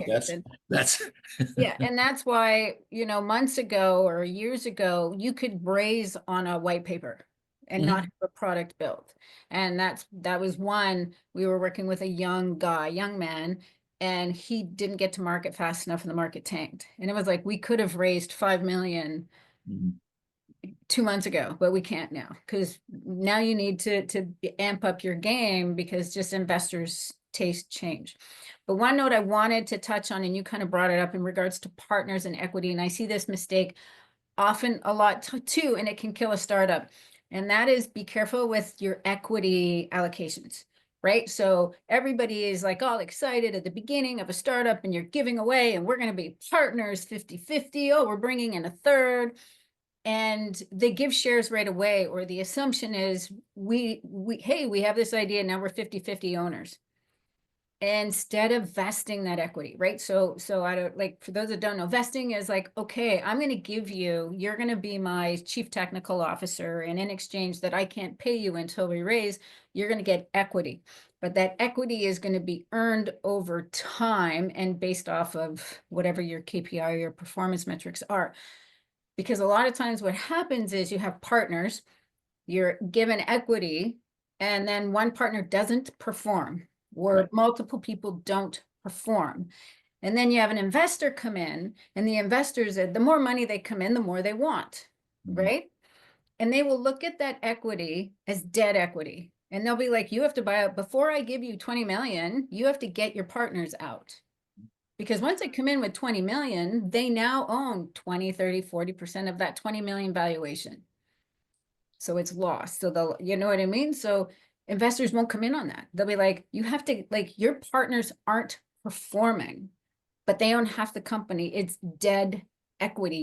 Well, cares? that's Yeah, and that's why, months ago or years ago, you could raise on a white paper and not Mhm. have a product built. And that was one, we were working with a young man, and he didn't get to market fast enough and the market tanked. And it was like we could have raised 5 million Mhm. 2 months ago, but we can't now because now you need to amp up your game because just investors' taste change. But one note I wanted to touch on, and you kind of brought it up in regards to partners and equity, and I see this mistake often a lot too, and it can kill a startup. And that is be careful with your equity allocations, right? So everybody is like all excited at the beginning of a startup and you're giving away and we're going to be partners 50-50. Oh, we're bringing in a third, and they give shares right away, or the assumption is hey, we have this idea, now we're 50-50 owners instead of vesting that equity, right? So I don't, like, for those that don't know, vesting is like, okay, I'm going to give you, you're going to be my chief technical officer, and in exchange that I can't pay you until we raise, you're going to get equity. But that equity is going to be earned over time and based off of whatever your KPI or your performance metrics are. Because a lot of times what happens is you have partners, you're given equity, and then one partner doesn't perform, or Right. multiple people don't perform. And then you have an investor come in, and the investors, the more money they come in, the more they want, Mhm. right? And they will look at that equity as dead equity. And they'll be like, you have to buy out, before I give you 20 million, you have to get your partners out. Because once they come in with 20 million, they now own 20, 30, 40% of that 20 million valuation. So it's lost. So they'll, you know what I mean? So investors won't come in on that. They'll be like, you have to, like, your partners aren't performing, but they own half the company. It's dead equity.